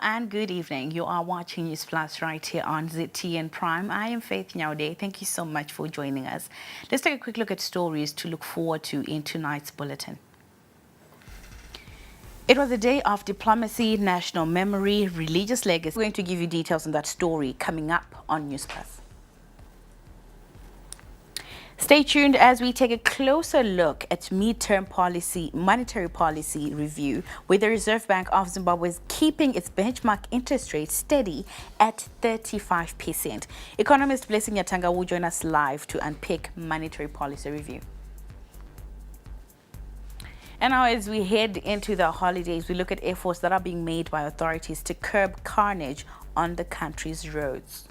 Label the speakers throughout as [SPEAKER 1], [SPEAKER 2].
[SPEAKER 1] and good evening. You are watching Newsplus right here on ZTN Prime. I am Faith Nyaude. Thank you so much for joining us. Let's take a quick look at stories to look forward to in tonight's bulletin. It was a day of diplomacy, national memory, religious legacy. We're going to give you details on that story coming up on Newsplus. Stay tuned as we take a closer look at midterm monetary policy review, where the Reserve Bank of Zimbabwe is keeping its benchmark interest rate steady at 35%. Economist Blessing Nyatanga will join us live to unpick monetary policy review. And now, as we head into the holidays, we look at efforts that are being made by authorities to curb carnage on the country's roads.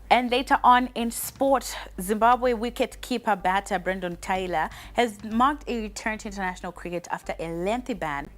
[SPEAKER 1] And later on in sport, Zimbabwe wicket-keeper batter Brendan Taylor has marked a return to international cricket after a lengthy ban.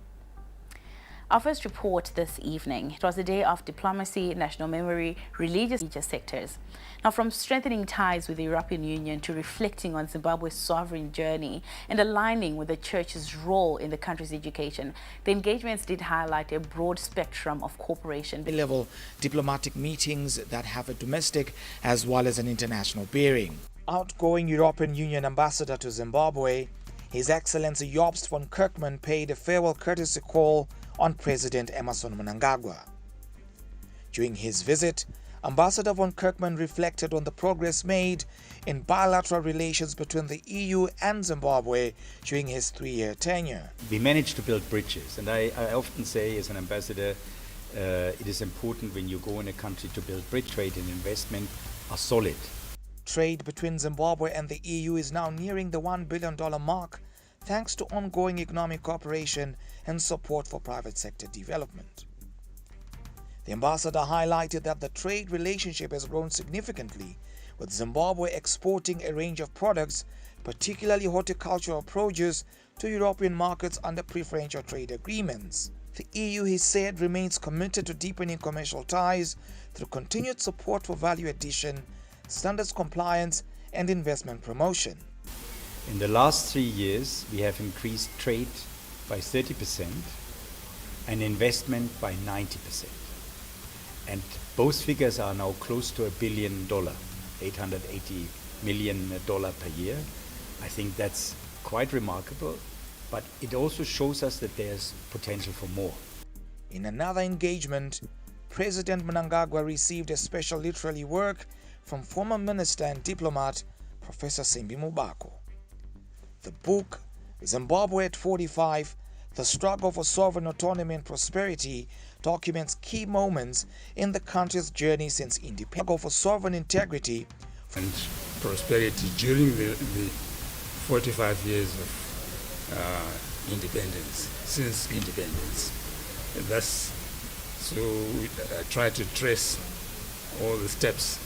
[SPEAKER 1] Our first report this evening. It was a day of diplomacy, national memory, religious sectors. Now, from strengthening ties with the European Union to reflecting on Zimbabwe's sovereign journey and aligning with the Church's role in the country's education, the engagements did highlight a broad spectrum of cooperation.
[SPEAKER 2] Level diplomatic meetings that have a domestic as well as an international bearing. Outgoing European Union ambassador to Zimbabwe, His Excellency Jobst von Kirkman paid a farewell courtesy call on President Emmerson Mnangagwa. During his visit, Ambassador von Kirkman reflected on the progress made in bilateral relations between the EU and Zimbabwe during his 3-year tenure.
[SPEAKER 3] We managed to build bridges, and I often say as an ambassador, it is important when you go in a country to build bridge. Trade and investment are solid.
[SPEAKER 2] Trade between Zimbabwe and the EU is now nearing the $1 billion mark, thanks to ongoing economic cooperation and support for private sector development. The ambassador highlighted that the trade relationship has grown significantly, with Zimbabwe exporting a range of products, particularly horticultural produce, to European markets under preferential trade agreements. The EU, he said, remains committed to deepening commercial ties through continued support for value addition, standards compliance, and investment promotion.
[SPEAKER 3] In the last 3 years, we have increased trade by 30% and investment by 90%. And both figures are now close to $1 billion, $880 million per year. I think that's quite remarkable, but it also shows us that there's potential for more.
[SPEAKER 2] In another engagement, President Mnangagwa received a special literary work from former minister and diplomat Professor Simbi Mubako. The book, Zimbabwe at 45, The Struggle for Sovereign Autonomy and Prosperity, documents key moments in the country's journey since independence. For sovereign integrity
[SPEAKER 4] and prosperity during the 45 years of independence, since independence. And thus, so I try to trace all the steps.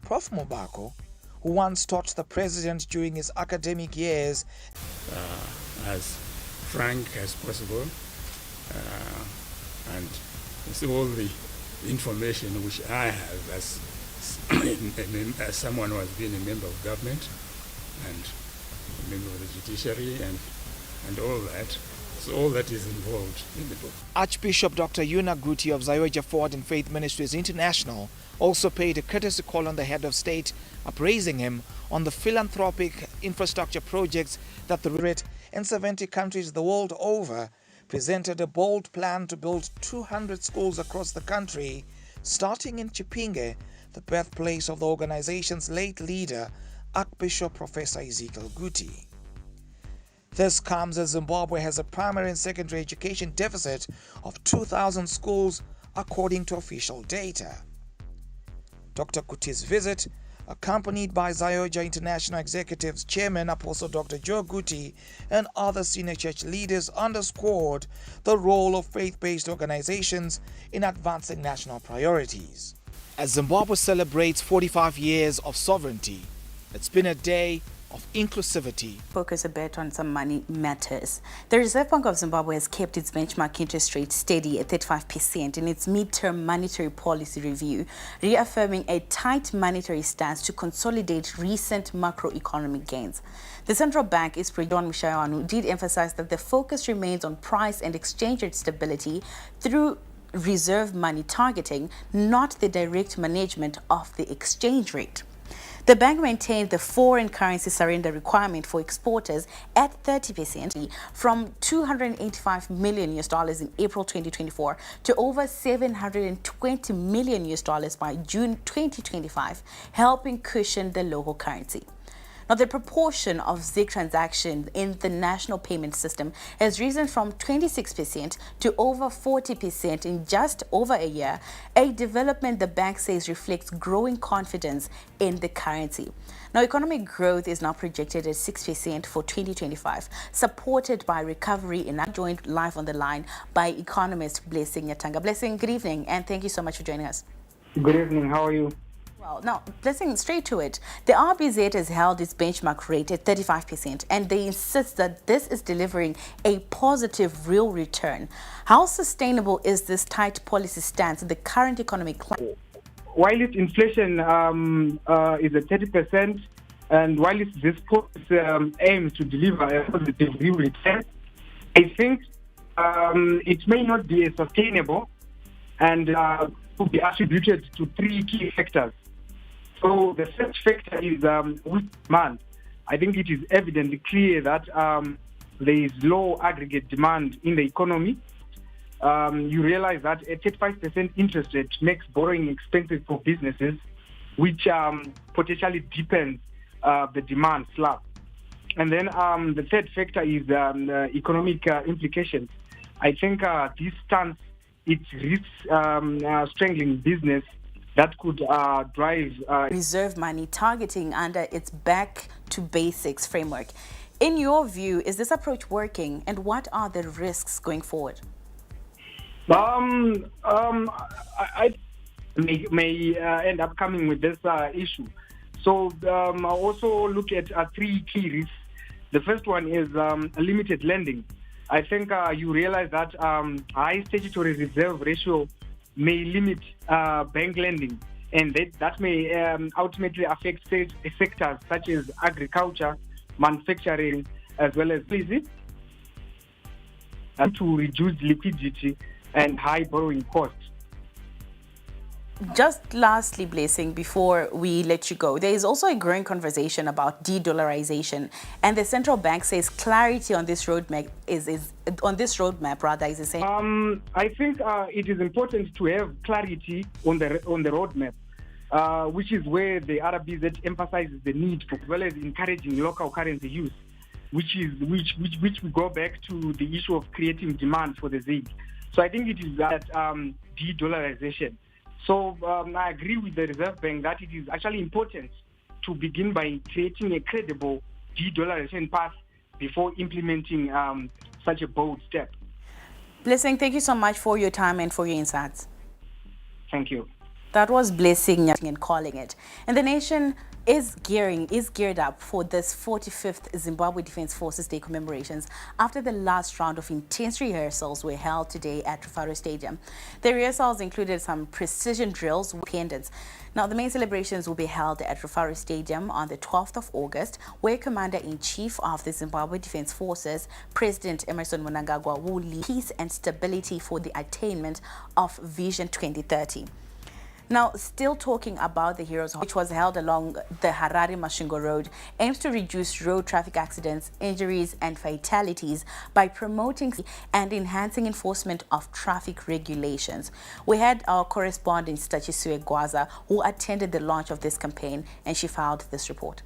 [SPEAKER 2] Prof. Mubako, who once taught the president during his academic years,
[SPEAKER 4] as frank as possible, and it's all the information which I have as someone who has been a member of government and a member of the judiciary and all that. So all that is involved in the book.
[SPEAKER 2] Archbishop Dr. Yuna Guti of Zayoja Forward and Faith Ministries International also paid a courtesy call on the head of state, appraising him on the philanthropic infrastructure projects that the in 70 countries the world over presented a bold plan to build 200 schools across the country, starting in Chipinge, the birthplace of the organization's late leader, Archbishop Professor Ezekiel Guti. This comes as Zimbabwe has a primary and secondary education deficit of 2,000 schools, according to official data. Dr. Guti's visit, accompanied by Zayoja International Executive's chairman, Apostle Dr. Joe Guti, and other senior church leaders, underscored the role of faith-based organizations in advancing national priorities. As Zimbabwe celebrates 45 years of sovereignty, it's been a day of inclusivity.
[SPEAKER 1] Focus a bit on some money matters. The Reserve Bank of Zimbabwe has kept its benchmark interest rate steady at 35% in its mid-term monetary policy review, reaffirming a tight monetary stance to consolidate recent macroeconomic gains. The central bank is John Mishayanu did emphasize that the focus remains on price and exchange rate stability through reserve money targeting, not the direct management of the exchange rate. The bank maintained the foreign currency surrender requirement for exporters at 30% from $285 million in April 2024 to over $720 million by June 2025, helping cushion the local currency. Now, the proportion of ZiG transactions in the national payment system has risen from 26% to over 40% in just over a year, a development the bank says reflects growing confidence in the currency. Now, economic growth is now projected at 6% for 2025, supported by recovery in our joint live on the line by economist Blessing Nyatanga. Blessing, good evening, and thank you so much for joining us.
[SPEAKER 5] Good evening, how are you?
[SPEAKER 1] Well, now, Blessing, straight to it. The RBZ has held its benchmark rate at 35%, and they insist that this is delivering a positive real return. How sustainable is this tight policy stance in the current economic climate?
[SPEAKER 5] While its inflation is at 30%, and while this policy aims to deliver a positive real return, I think it may not be as sustainable and could be attributed to three key factors. So the first factor is weak demand. I think it is evidently clear that there is low aggregate demand in the economy. You realize that a 35% interest rate makes borrowing expensive for businesses, which potentially deepens the demand slump. And then the third factor is economic implications. I think this stance, it risks strangling business that could drive
[SPEAKER 1] reserve money targeting under its back to basics framework. In your view, is this approach working, and what are the risks going forward?
[SPEAKER 5] I may end up coming with this issue. So I also look at three key risks. The first one is limited lending. I think you realize that high statutory reserve ratio may limit bank lending, and that may ultimately affect sectors such as agriculture, manufacturing, as well as easy to reduce liquidity and high borrowing costs.
[SPEAKER 1] Just lastly, Blessing, before we let you go, there is also a growing conversation about de-dollarization, and the central bank says clarity on this roadmap is essential.
[SPEAKER 5] I think it is important to have clarity on the roadmap, which is where the RBZ emphasizes the need for, as well as encouraging local currency use, which we go back to the issue of creating demand for the ZiG. So I think it is that de-dollarization. So I agree with the Reserve Bank that it is actually important to begin by creating a credible de-dollarization path before implementing such a bold step.
[SPEAKER 1] Blessing, thank you so much for your time and for your insights.
[SPEAKER 5] Thank you.
[SPEAKER 1] That was Blessing and calling it. And the nation is geared up for this 45th Zimbabwe Defense Forces Day commemorations after the last round of intense rehearsals were held today at Rufaro Stadium. The rehearsals included some precision drills with pendants. Now, the main celebrations will be held at Rufaro Stadium on the 12th of August, where Commander-in-Chief of the Zimbabwe Defense Forces, President Emmerson Mnangagwa, will lead peace and stability for the attainment of Vision 2030. Now, still talking about the Heroes, which was held along the Harare Masvingo Road, aims to reduce road traffic accidents, injuries and fatalities by promoting and enhancing enforcement of traffic regulations. We had our correspondent Stachisue Gwaza, who attended the launch of this campaign, and she filed this report.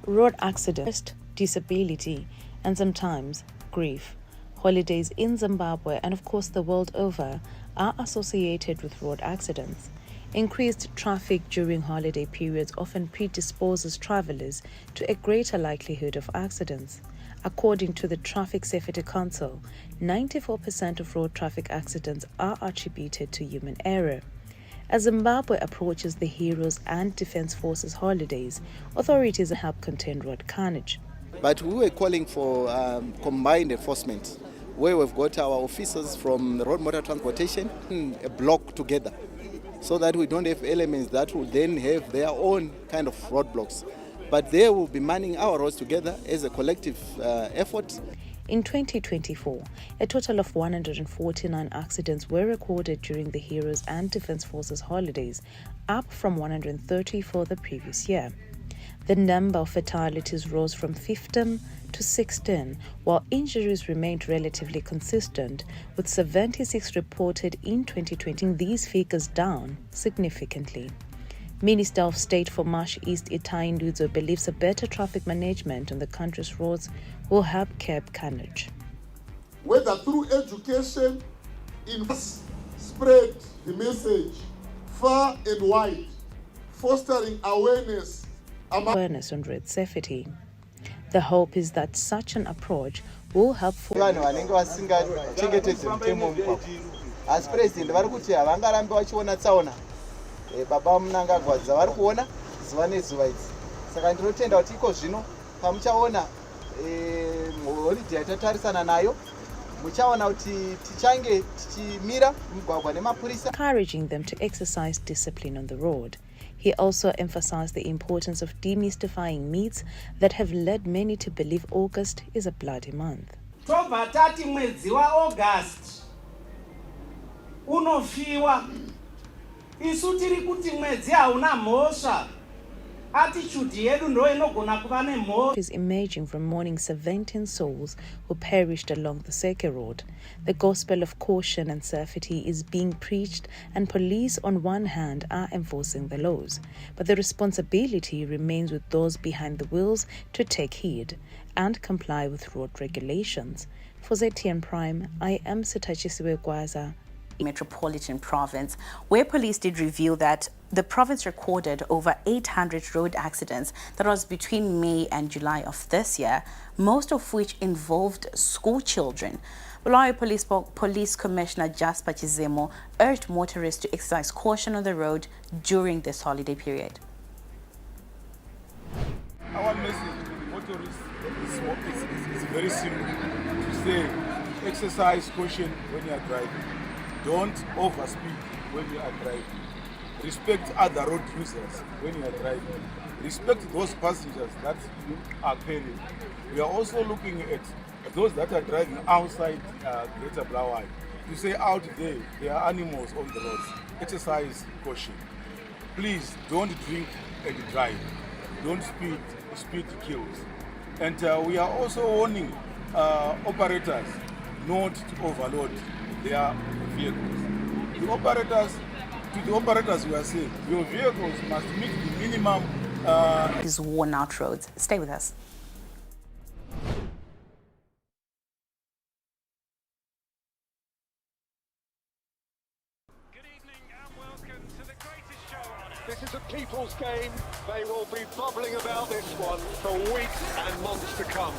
[SPEAKER 6] Road accident, disability, and sometimes grief. Holidays in Zimbabwe and of course the world over are associated with road accidents. Increased traffic during holiday periods often predisposes travelers to a greater likelihood of accidents. According to the Traffic Safety Council, 94% of road traffic accidents are attributed to human error. As Zimbabwe approaches the Heroes and Defence Forces holidays, authorities help contain road carnage.
[SPEAKER 7] But we were calling for combined enforcement, where we've got our officers from the road motor transportation in a block together, so that we don't have elements that will then have their own kind of roadblocks. But they will be manning our roads together as a collective effort.
[SPEAKER 6] In 2024, a total of 149 accidents were recorded during the Heroes and Defence Forces holidays, up from 130 for the previous year. The number of fatalities rose from 15 to 16, while injuries remained relatively consistent, with 76 reported in 2020, these figures down significantly. Minister of State for Marsh East Itai Ndudzo believes a better traffic management on the country's roads will help curb carnage.
[SPEAKER 8] Whether through education, spread the message far and wide, fostering awareness
[SPEAKER 6] on road safety. The hope is that such an approach will help
[SPEAKER 7] baba munangagwadza vari kuona zuva nezuva idzi saka ndinotenda kuti iko zvino pamuchaona holiday yatatarisana nayo muchaona kuti tichange tichimira mugwagwa nemapurisa.
[SPEAKER 6] Encouraging them to exercise discipline on the road. He also emphasized the importance of demystifying myths that have led many to believe August is a bloody month.
[SPEAKER 9] Tobva tati mwedzi waAugust unofiwa. Isu tiri kuti mwedzi hauna mhosva. Attitude yedu ndo inogona kuva nemhosva.
[SPEAKER 6] Is emerging from mourning 17 souls who perished along the Seke Road. The gospel of caution and safety is being preached, and police on one hand are enforcing the laws, but the responsibility remains with those behind the wheels to take heed and comply with road regulations. For ZTN Prime, I am Sitachisiwe Gwaza.
[SPEAKER 1] Metropolitan province, where police did reveal that the province recorded over 800 road accidents. That was between May and July of this year, most of which involved school children. Bulawayo Police Commissioner Jasper Chizemo urged motorists to exercise caution on the road during this holiday period.
[SPEAKER 10] Our message to the motorists is very simple. To say, exercise caution when you are driving. Don't overspeed when you are driving. Respect other road users when you are driving. Respect those passengers that you are carrying. We are also looking at those that are driving outside Greater Bulawayo. To say out there are animals on the roads. Exercise caution. Please don't drink and drive. Don't speed. Speed kills. And we are also warning operators not to overload their vehicles. To the operators we are saying, your vehicles must meet the minimum.
[SPEAKER 1] These worn out roads. Stay with us.
[SPEAKER 11] Good evening and welcome to the greatest show on earth. This is a people's game. They will be bubbling about this one for weeks and months to come.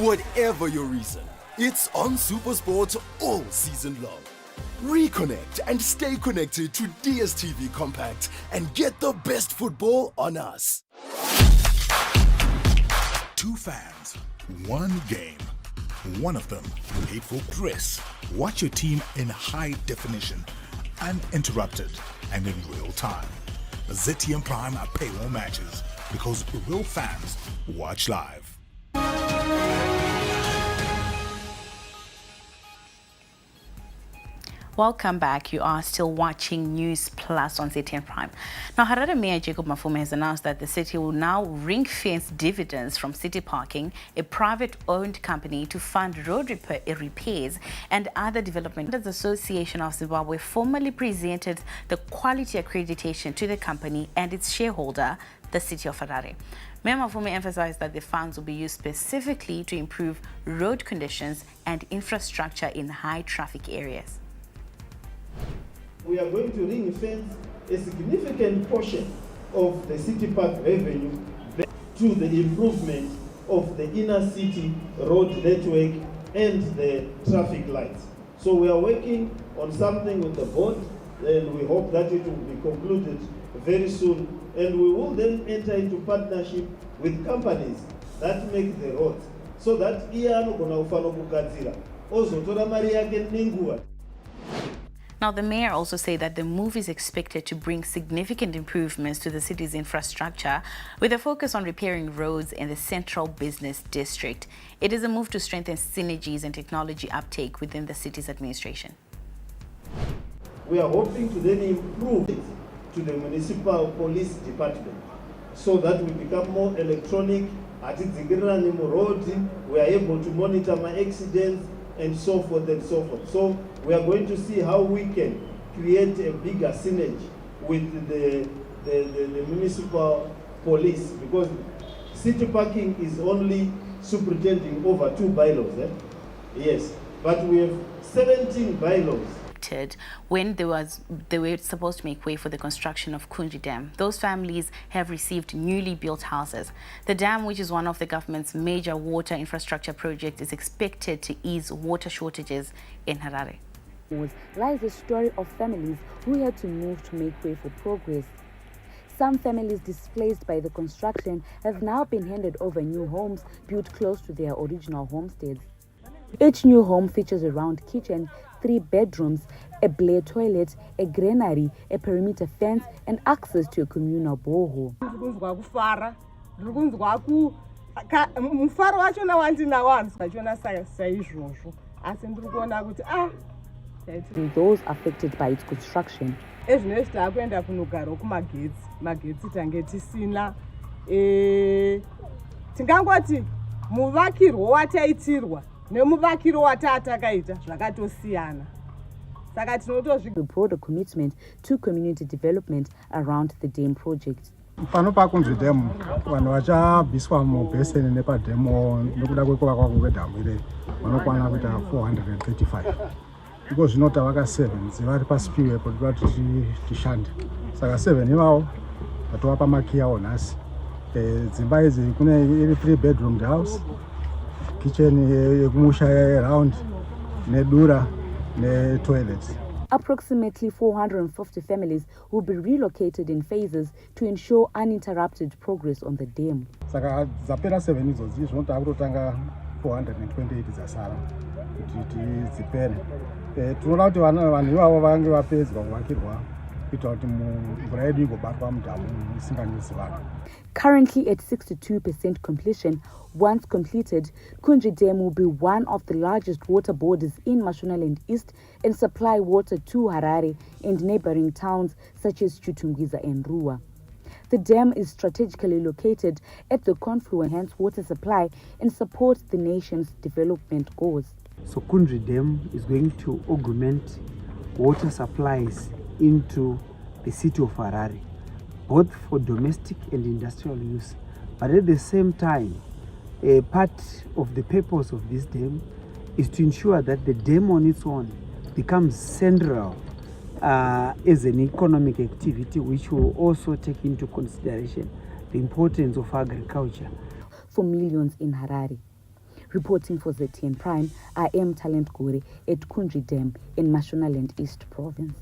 [SPEAKER 12] Whatever your reason, it's on SuperSport all season long. Reconnect and stay connected to DSTV Compact and get the best football on us.
[SPEAKER 13] Two fans, one game. One of them paid for Chris. Watch your team in high definition, uninterrupted, and in real time. ZTM Prime are paywall matches because real fans watch live.
[SPEAKER 1] Welcome back. You are still watching Newsplus on ZTN Prime. Now, Harare Mayor Jacob Mafume has announced that the city will now ring-fence dividends from City Parking, a private-owned company, to fund road repairs and other development. The Association of Zimbabwe formally presented the quality accreditation to the company and its shareholder, the city of Harare. Mayor Mafume emphasized that the funds will be used specifically to improve road conditions and infrastructure in high-traffic areas.
[SPEAKER 14] We are going to ring-fence a significant portion of the City Park revenue to the improvement of the inner city road network and the traffic lights. So we are working on something with the board and we hope that it will be concluded very soon. And we will then enter into partnership with companies that make the roads, so that
[SPEAKER 1] Now, the mayor also said that the move is expected to bring significant improvements to the city's infrastructure with a focus on repairing roads in the central business district. It is a move to strengthen synergies and technology uptake within the city's administration.
[SPEAKER 14] We are hoping to then improve it to the municipal police department so that we become more electronic. At the road, we are able to monitor my accidents and so forth and so forth. So we are going to see how we can create a bigger synergy with the municipal police, because city parking is only superintending over 2 bylaws. Yes, but we have 17 bylaws.
[SPEAKER 1] When they were supposed to make way for the construction of Kundry Dam. Those families have received newly built houses. The dam, which is one of the government's major water infrastructure projects, is expected to ease water shortages in Harare.
[SPEAKER 15] Lies a story of families who had to move to make way for progress. Some families displaced by the construction have now been handed over new homes built close to their original homesteads. Each new home features a round kitchen, 3 bedrooms, a blade toilet, a granary, a perimeter fence, and access to a communal borehole. Those affected by its construction. The broader commitment to community development around the dam project.
[SPEAKER 16] Pano pa Kundry Dam vanhu vachabviswa mubheseni nepademo nekuda kwekuvakwa kwedhamu ire vanokwana kuita 435 iko zvinota vaka 7 vari pasipiwe po kuti tishande saka 7 ivavo vatovapa makiya awo nhasi. Dzimba idzi kune iri 3 bedroom house, kitchen yekumusha around nedura ne toilets.
[SPEAKER 15] Approximately 450 families will be relocated in phases to ensure uninterrupted progress on the dam.
[SPEAKER 16] Saka zapera 7 idzodzi zvinota kutotanga 428 dzasara kuti dzipere. Tinoona kuti vanhu ivavo vange vapedzwa kuvakirwa kuita kuti mvura yedu igobatwa mudhamu isinganyusi vanhu.
[SPEAKER 15] Currently at 62% completion, once completed, Kundry Dam will be one of the largest water bodies in Mashonaland East and supply water to Harare and neighboring towns such as Chutungwiza and Rua. The dam is strategically located at the confluence, hence water supply, and supports the nation's development goals.
[SPEAKER 17] So Kundry Dam is going to augment water supplies into the city of Harare, both for domestic and industrial use. But at the same time, a part of the purpose of this dam is to ensure that the dam on its own becomes central as an economic activity, which will also take into consideration the importance of agriculture.
[SPEAKER 15] For millions in Harare. Reporting for ZTN Prime, I am Talent Gore at Kundry Dam in Mashonaland East Province.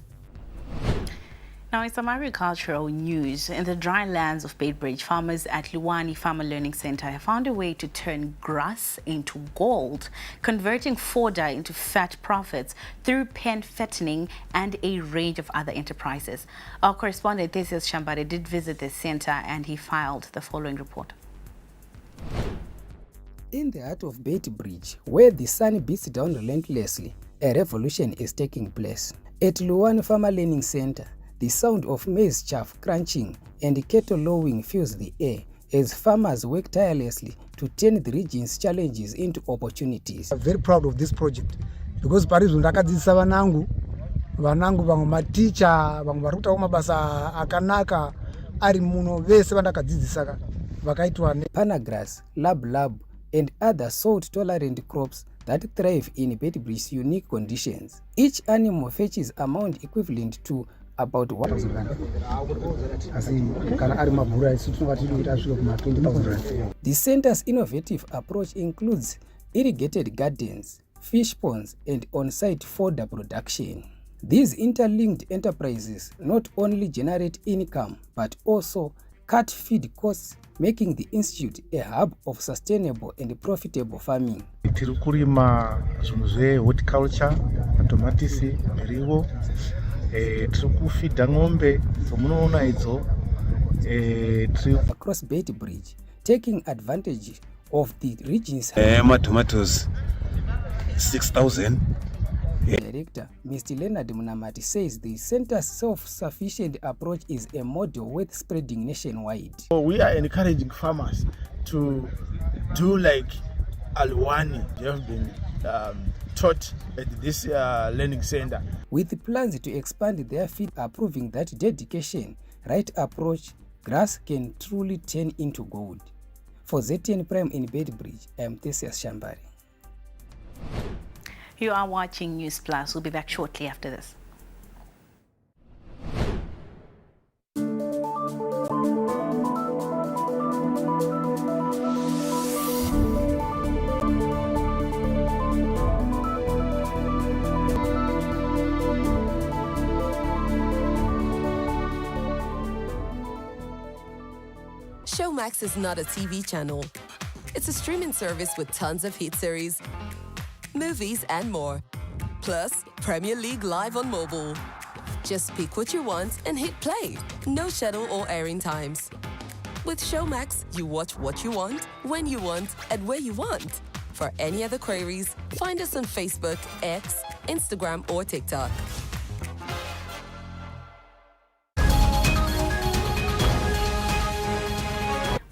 [SPEAKER 1] Now, in some agricultural news, in the dry lands of Beitbridge, farmers at Luwani Farmer Learning Center have found a way to turn grass into gold, converting fodder into fat profits through pen fattening and a range of other enterprises. Our correspondent, Theseus Shambare, did visit the center and he filed the following report.
[SPEAKER 18] In the heart of Beitbridge, where the sun beats down relentlessly, a revolution is taking place. At Luwani Farmer Learning Center, the sound of maize chaff crunching and cattle lowing fills the air as farmers work tirelessly to turn the region's challenges into opportunities.
[SPEAKER 16] I'm very proud of this project because parizvo ndakadzidzisa vanangu vamwe maticha vamwe vari kuitawo mabasa akanaka ari muno vese vandakadzidzisa vakaitwa
[SPEAKER 18] panagrass, lab and other salt-tolerant crops that thrive in Beitbridge's unique conditions. Each animal fetches amount equivalent to about 1,000 rand. The center's innovative approach includes irrigated gardens, fish ponds, and on-site fodder production. These interlinked enterprises not only generate income but also cut feed costs, making the institute a hub of sustainable and profitable farming.
[SPEAKER 16] Tiri kurima zvinhu zvehorticulture, matomatisi, miriwo. Tiri kufidha ng'ombe dzomunoona idzo.
[SPEAKER 18] Across Beit Bridge, taking advantage of the region's
[SPEAKER 16] tomatoes 6,000.
[SPEAKER 18] Director Mr. Leonard Munamati says the center's self-sufficient approach is a model worth spreading nationwide.
[SPEAKER 16] So we are encouraging farmers to do like Alwani. They have been taught at this learning center.
[SPEAKER 18] With plans to expand their feed are proving that dedication, right approach, grass can truly turn into gold. For ZTN Prime in Bedbridge, I am Theseus Shambari.
[SPEAKER 1] You are watching Newsplus. We'll be back shortly after this.
[SPEAKER 19] Showmax is not a TV channel. It's a streaming service with tons of hit series, movies and more. Plus, Premier League live on mobile. Just pick what you want and hit play. No schedule or airing times. With Showmax, you watch what you want, when you want, and where you want. For any other queries, find us on Facebook, X, Instagram, or TikTok.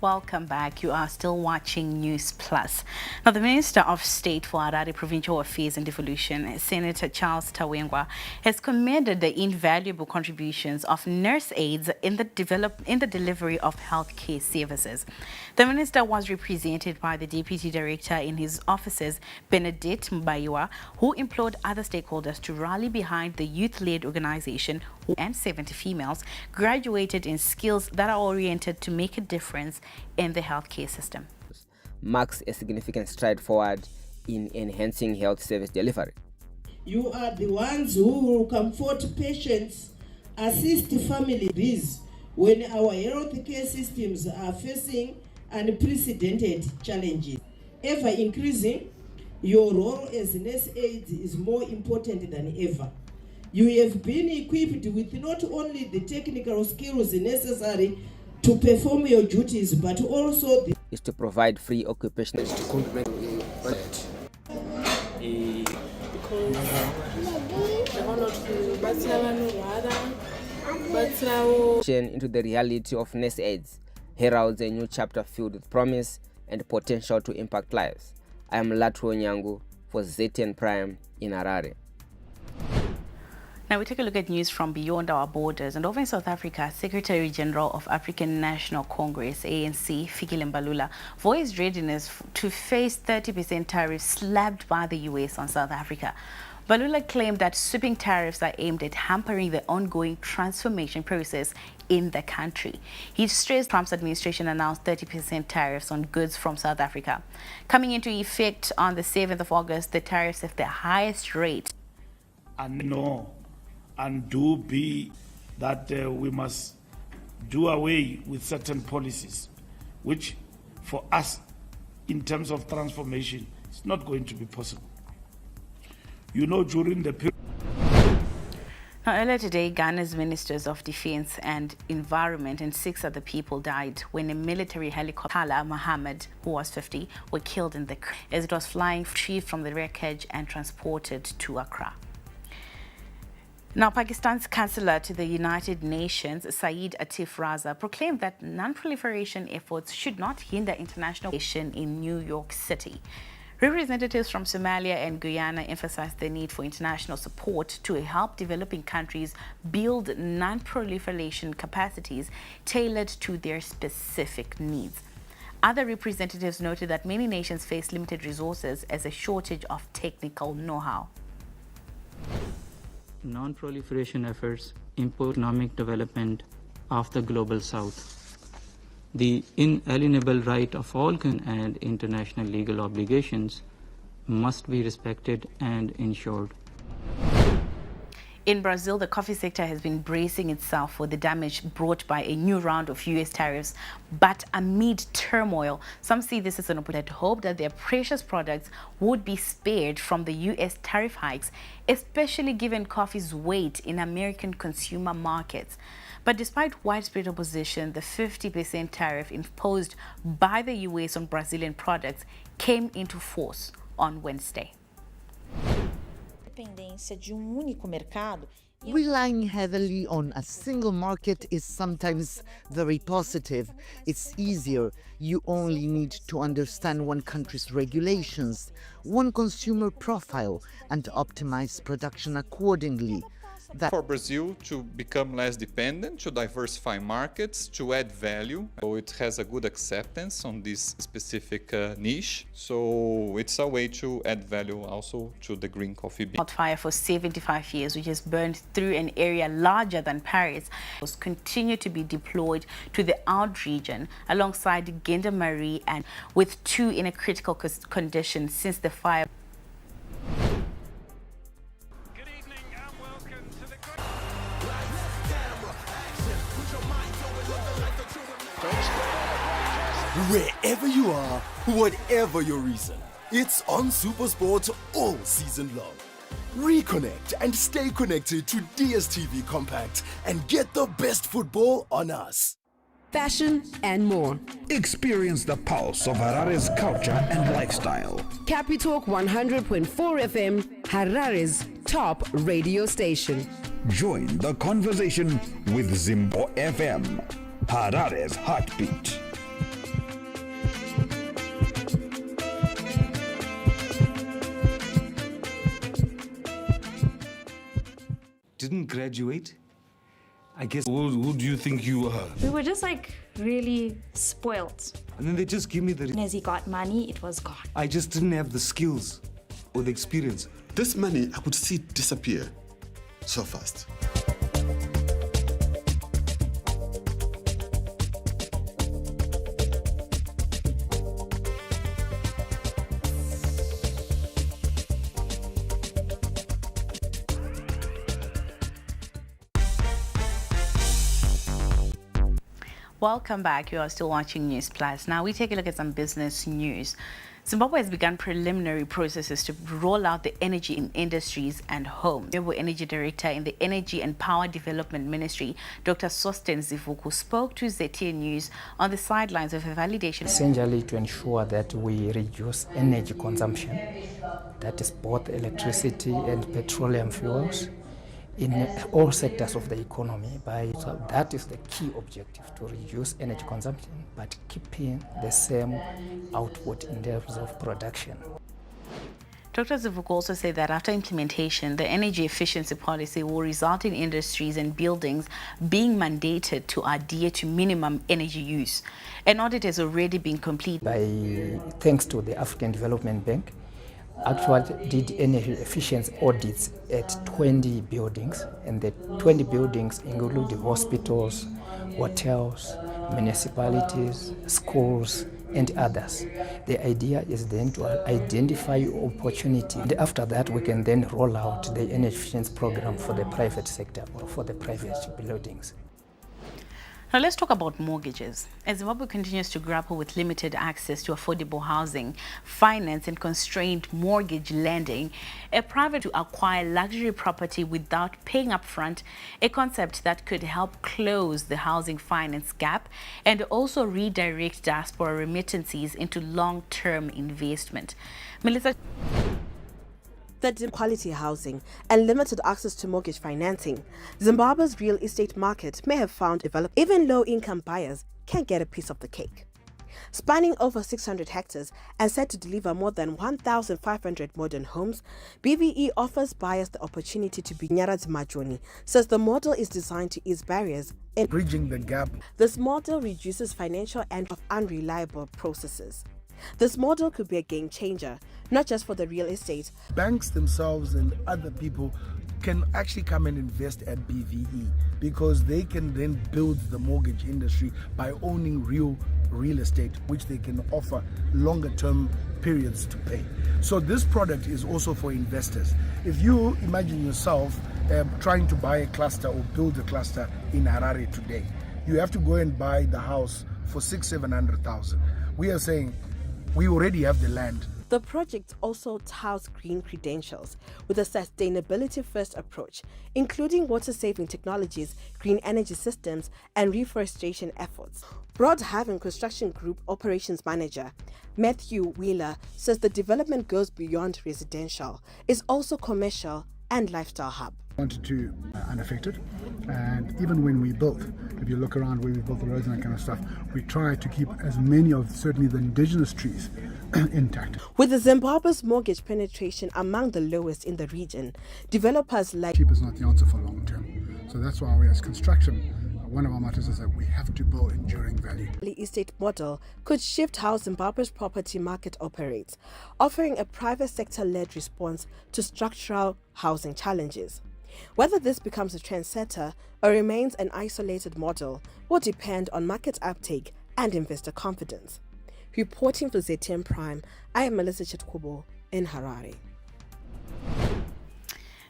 [SPEAKER 1] Welcome back. You are still watching Newsplus. Now, the Minister of State for Harare Provincial Affairs and Devolution, Senator Charles Tawengwa, has commended the invaluable contributions of nurse aides in the delivery of healthcare services. The minister was represented by the Deputy Director in his offices, Benedict Mbayua, who implored other stakeholders to rally behind the youth-led organization, and 70 females graduated in skills that are oriented to make a difference in the healthcare system.
[SPEAKER 20] Marks a significant stride forward in enhancing health service delivery.
[SPEAKER 21] You are the ones who will comfort patients, assist families when our healthcare systems are facing unprecedented challenges. Ever increasing, your role as nurse aides is more important than ever. You have been equipped with not only the technical skills necessary to perform your duties, but also
[SPEAKER 20] is to provide free occupational into the reality of nurse aides heralds a new chapter filled with promise and potential to impact lives. I am Latro Nyangu for ZTN Prime in Harare.
[SPEAKER 1] Now we take a look at news from beyond our borders. And over in South Africa, Secretary General of African National Congress, ANC, Fikile Mbalula, voiced readiness to face 30% tariffs slapped by the US on South Africa. Mbalula claimed that sweeping tariffs are aimed at hampering the ongoing transformation process in the country. He stressed Trump's administration announced 30% tariffs on goods from South Africa. Coming into effect on the 7th of August, the tariffs have the highest rate.
[SPEAKER 10] And do be that we must do away with certain policies, which for us, in terms of transformation, it's not going to be possible. You know, during the period.
[SPEAKER 1] Now, earlier today, Ghana's Ministers of Defense and Environment and 6 other people died when a military helicopter, Hala Mohammed, who was 50, were killed in the as it was flying free from the wreckage and transported to Accra. Now, Pakistan's Counselor to the United Nations, Saeed Atif Raza, proclaimed that non-proliferation efforts should not hinder international action in New York City. Representatives from Somalia and Guyana emphasized the need for international support to help developing countries build non-proliferation capacities tailored to their specific needs. Other representatives noted that many nations face limited resources as a shortage of technical know-how.
[SPEAKER 22] Non-proliferation efforts impose economic development of the global south. The inalienable right of all and international legal obligations must be respected and ensured.
[SPEAKER 1] In Brazil, the coffee sector has been bracing itself for the damage brought by a new round of U.S. tariffs. But amid turmoil, some see this as an opportunity to hope that their precious products would be spared from the U.S. tariff hikes, especially given coffee's weight in American consumer markets. But despite widespread opposition, the 50% tariff imposed by the U.S. on Brazilian products came into force on Wednesday.
[SPEAKER 3] Relying heavily on a single market is sometimes very positive. It's easier. You only need to understand one country's regulations, one consumer profile, and optimize production accordingly.
[SPEAKER 4] For Brazil to become less dependent, to diversify markets, to add value. So it has a good acceptance on this specific niche. So it's a way to add value also to the green coffee bean.
[SPEAKER 1] Wildfire for 75 years, which has burned through an area larger than Paris, was continue to be deployed to the Oud region alongside Gendarmerie, and with 2 in a critical condition since the fire.
[SPEAKER 12] Wherever you are, whatever your reason, it's on SuperSport all season long. Reconnect and stay connected to DSTV Compact and get the best football on us.
[SPEAKER 23] Fashion and more.
[SPEAKER 24] Experience the pulse of Harare's culture and lifestyle.
[SPEAKER 23] Capitalk 100.4 FM, Harare's top radio station.
[SPEAKER 24] Join the conversation with Zimbabwe FM, Harare's heartbeat.
[SPEAKER 25] Didn't graduate? I guess, who do you think you are?
[SPEAKER 26] We were just like really spoilt.
[SPEAKER 25] And then they just give me the...
[SPEAKER 26] As he got money, it was gone.
[SPEAKER 25] I just didn't have the skills or the experience.
[SPEAKER 27] This money, I could see it disappear so fast.
[SPEAKER 1] Welcome back. You are still watching Newsplus. Now we take a look at some business news. Zimbabwe has begun preliminary processes to roll out the energy in industries and homes. Zimbabwe Energy Director in the Energy and Power Development Ministry, Dr. Sosten Zivuku, spoke to ZTN News on the sidelines of a validation.
[SPEAKER 18] Essentially to ensure that we reduce energy consumption, that is both electricity and petroleum fuels, in all sectors of the economy. So that is the key objective, to reduce energy consumption but keeping the same output in terms of production.
[SPEAKER 1] Dr. Zivuku also said that after implementation, the energy efficiency policy will result in industries and buildings being mandated to adhere to minimum energy use. An audit has already been completed.
[SPEAKER 18] Thanks to the African Development Bank, actually did energy efficiency audits at 20 buildings, and the 20 buildings include hospitals, hotels, municipalities, schools, and others. The idea is then to identify opportunity, and after that we can then roll out the energy efficiency program for the private sector or for the private buildings.
[SPEAKER 1] Now let's talk about mortgages. As Zimbabwe continues to grapple with limited access to affordable housing, finance and constrained mortgage lending, a private to acquire luxury property without paying upfront, a concept that could help close the housing finance gap and also redirect diaspora remittances into long-term investment. Melissa.
[SPEAKER 28] That quality housing and limited access to mortgage financing, Zimbabwe's real estate market may have found developed. Even low-income buyers can get a piece of the cake. Spanning over 600 hectares and set to deliver more than 1,500 modern homes, BVE offers buyers the opportunity to be Nyaradzi Majoni, says the model is designed to ease barriers in
[SPEAKER 16] bridging the gap.
[SPEAKER 28] This model reduces financial and unreliable processes. This model could be a game changer, not just for the real estate.
[SPEAKER 16] Banks themselves and other people can actually come and invest at BVE because they can then build the mortgage industry by owning real estate, which they can offer longer term periods to pay. So this product is also for investors. If you imagine yourself trying to buy a cluster or build a cluster in Harare today. You have to go and buy the house for 600,000-700,000. We are saying we already have the land.
[SPEAKER 28] The project also touts green credentials with a sustainability-first approach, including water-saving technologies, green energy systems, and reforestation efforts. Broadhaven Construction Group Operations Manager Matthew Wheeler says the development goes beyond residential. It's also commercial and lifestyle hub.
[SPEAKER 16] Wanted to unaffected, and even when we built, if you look around where we built the roads and that kind of stuff, we try to keep as many of certainly the indigenous trees intact.
[SPEAKER 28] With Zimbabwe's mortgage penetration among the lowest in the region, developers like
[SPEAKER 16] cheap is not the answer for long term. So that's why we as construction, one of our mottos is that we have to build enduring value.
[SPEAKER 28] The estate model could shift how Zimbabwe's property market operates, offering a private sector-led response to structural housing challenges. Whether this becomes a trendsetter or remains an isolated model will depend on market uptake and investor confidence. Reporting for ZTN Prime, I am Melissa Chetkubo in Harare.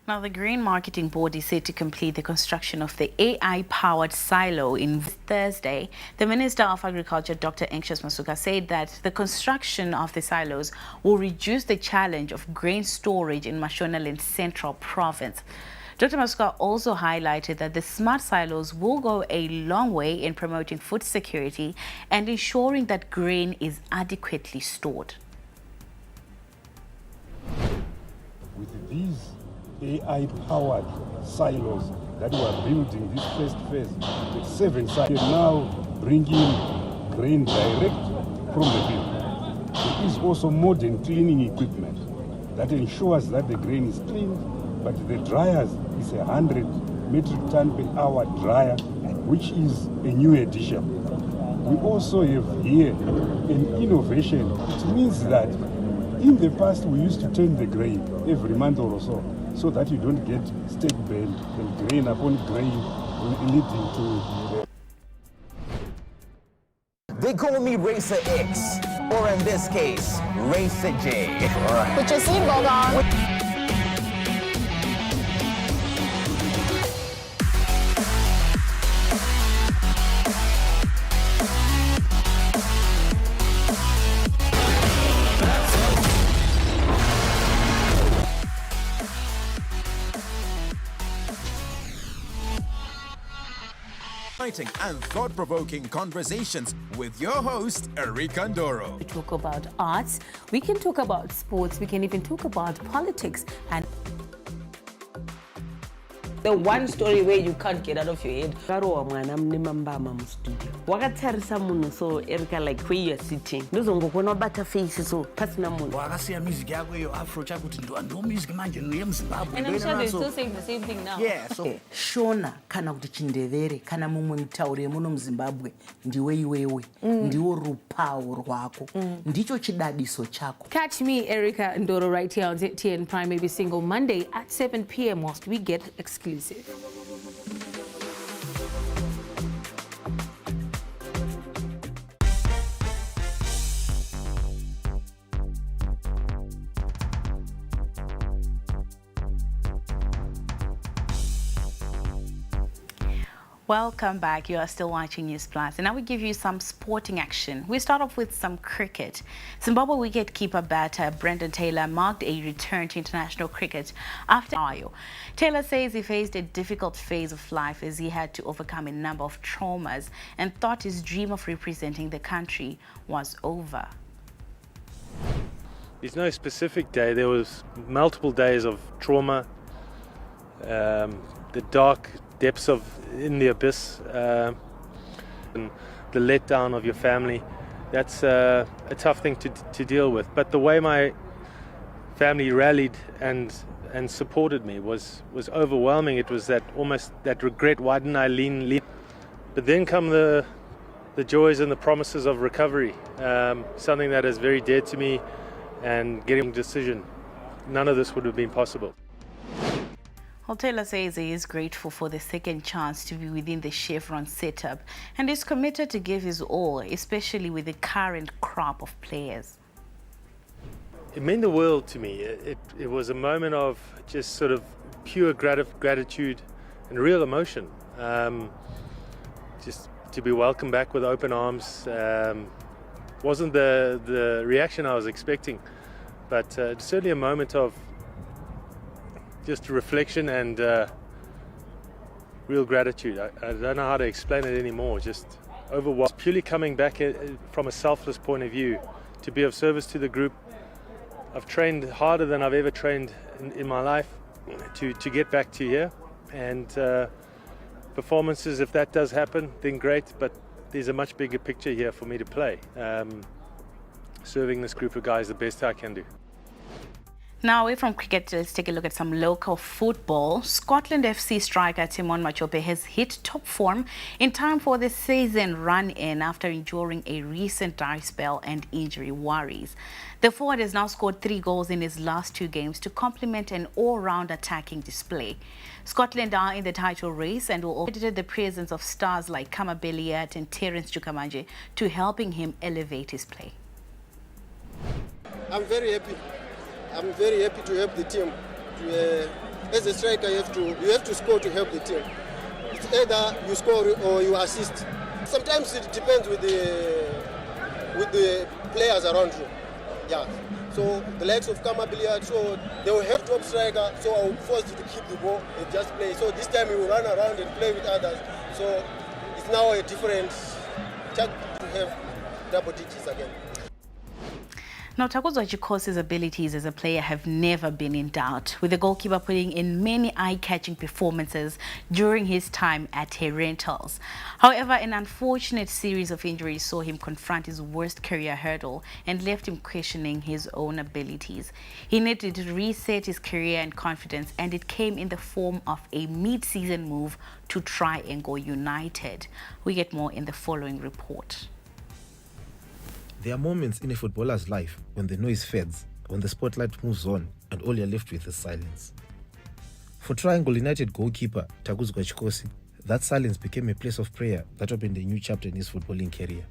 [SPEAKER 1] Now, the Green Marketing Board is set to complete the construction of the AI-powered silo in Thursday. The Minister of Agriculture, Dr. Anxious Masuka, said that the construction of the silos will reduce the challenge of grain storage in Mashonaland Central Province. Dr. Masuka also highlighted that the smart silos will go a long way in promoting food security and ensuring that grain is adequately stored.
[SPEAKER 2] With these AI-powered silos that we are building this first phase, with 7 silos, now bringing grain direct from the field. There is also modern cleaning equipment that ensures that the grain is cleaned, but the dryers is 100 metric ton per hour dryer, which is a new addition. We also have here an innovation. It means that in the past we used to turn the grain every month or so that you don't get state bend and grain upon grain leading to.
[SPEAKER 5] They call me Racer X, or in this case, Racer J.
[SPEAKER 6] Put your seatbelt on.
[SPEAKER 7] And thought-provoking conversations with your host, Erika Ndoro.
[SPEAKER 8] We talk about arts, we can talk about sports, we can even talk about politics and
[SPEAKER 9] the one story where you can't get out of your head. Wakatarisa munhu so Erika like where you are sitting. Ndozongokona bata face so pasina munhu.
[SPEAKER 11] Wakasiya music yako yo Afro chakuti ndo music manje no Zimbabwe.
[SPEAKER 8] And I'm sure they're still saying the same thing now.
[SPEAKER 11] Yeah, so
[SPEAKER 9] Shona kana kuti Chindevere kana mumwe mutauri muno muZimbabwe ndiwe iwewe. Ndiwo rupawo rwako. Ndicho chidadiso chako.
[SPEAKER 8] Catch me, Erika Ndoro, right here on ZTN Prime every single Monday at 7 p.m. whilst we get exclusive.
[SPEAKER 1] Welcome back. You are still watching Newsplus, and now we give you some sporting action. We start off with some cricket. Zimbabwe wicketkeeper batter Brendan Taylor marked a return to international cricket after Ayo. Taylor says he faced a difficult phase of life as he had to overcome a number of traumas and thought his dream of representing the country was over.
[SPEAKER 13] There's no specific day. There was multiple days of trauma, the dark depths of in the abyss, and the letdown of your family. That's a tough thing to deal with. But the way my family rallied and supported me was overwhelming. It was that almost that regret. Why didn't I lean? But then come the joys and the promises of recovery. Something that is very dear to me, and getting a decision. None of this would have been possible.
[SPEAKER 1] Well, Taylor says he is grateful for the second chance to be within the Chevron setup and is committed to give his all, especially with the current crop of players.
[SPEAKER 13] It meant the world to me. It was a moment of just sort of pure gratitude and real emotion. Just to be welcomed back with open arms. Wasn't the reaction I was expecting, but certainly a moment of just reflection and real gratitude. I don't know how to explain it anymore. Just overwhelmed. Purely coming back from a selfless point of view to be of service to the group. I've trained harder than I've ever trained in my life to get back to here, and performances, if that does happen, then great, but there's a much bigger picture here for me to play. Serving this group of guys the best I can do.
[SPEAKER 1] Now, away from cricket, let's take a look at some local football. Scotland FC striker Timon Machope has hit top form in time for the season run-in after enduring a recent dry spell and injury worries. The forward has now scored 3 goals in his last 2 games to complement an all-round attacking display. Scotland are in the title race and will also the presence of stars like Kama Belliat and Terence Chukwamanje to helping him elevate his play.
[SPEAKER 10] I'm very happy. I'm very happy to help the team. As a striker, you have to score to help the team. It's either you score or you assist. Sometimes it depends with the players around you. Yeah. So the likes of Kama Belliat, so they will help top striker. So I will force you to keep the ball and just play. So this time you will run around and play with others. So it's now a different chance to have double digits again.
[SPEAKER 1] Now, Takuzwa Chikosi's abilities as a player have never been in doubt, with the goalkeeper putting in many eye-catching performances during his time at Rentals. However, an unfortunate series of injuries saw him confront his worst career hurdle and left him questioning his own abilities. He needed to reset his career and confidence, and it came in the form of a mid-season move to Triangle United. We get more in the following report.
[SPEAKER 14] There are moments in a footballer's life when the noise fades, when the spotlight moves on, and all you're left with is silence. For Triangle United goalkeeper Takuzwa Chikosi, that silence became a place of prayer that opened a new chapter in his footballing career.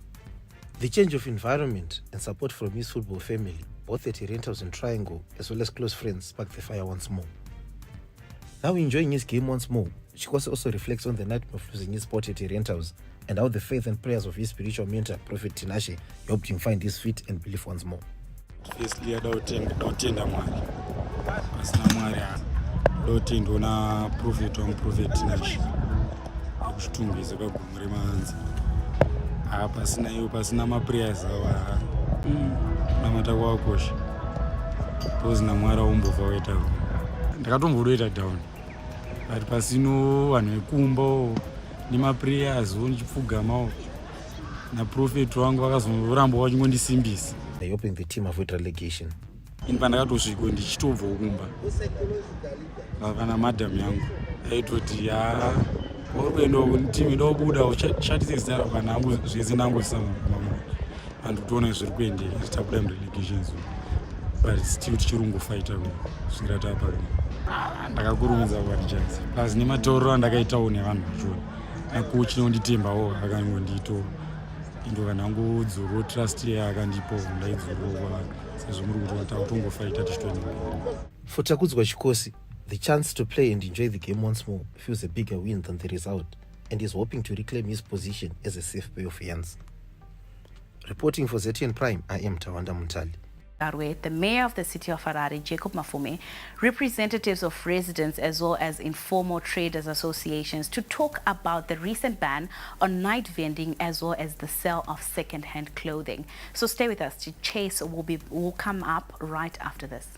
[SPEAKER 14] The change of environment and support from his football family, both at Rentals and Triangle, as well as close friends, sparked the fire once more. Now enjoying his game once more, Chikosi also reflects on the nightmare of losing his spot at Rentals and how the faith and prayers of his spiritual mentor, Prophet Tinashe, helped him find his feet and belief once more.
[SPEAKER 2] Firstly, ndautenda Mwari. Pasina Mwari ndautenda na Prophet Tinashe. Akuchitungiza kagumuri manzi. Pasina iyo, pasina maprayers awa. Namata kwakosha. Pozina Mwari umbova weta. Ndakatomboita down. But pasino vanhu vekumba nemaprayers ndichipfugamawo naprofeti wangu vakazoramba vachingondisimbisa.
[SPEAKER 14] They hoping the team avoid relegation.
[SPEAKER 2] Ini pandakatosvika ndichitobva kumba kana madhamu yangu aitoti uri kuenda timu ida kubuda uchashatise zita panhangu zvese ndangosisa vanhu kutoona zviri kuendeka titabuda murelegation zone, but still tichirungofaita kusvikira tapa. Ndakakurumidza kuvatijasi plus nematauriro andakaitawo nevanhu vachona nakochi nonditembawo akangondiitawo indo kana ngodzoro trust yakandipo ndaidzorowa sezvo muri kuti watatongofaita tichitoenda.
[SPEAKER 14] For Takuzwa Chikosi, the chance to play and enjoy the game once more feels a bigger win than the result, and is hoping to reclaim his position as a safe pair of hands. Reporting for ZTN Prime, I am Tawanda Muntali.
[SPEAKER 1] The mayor of the city of Harare, Jacob Mafume, representatives of residents as well as informal traders associations to talk about the recent ban on night vending as well as the sale of second-hand clothing. So stay with us. Chase will come up right after this.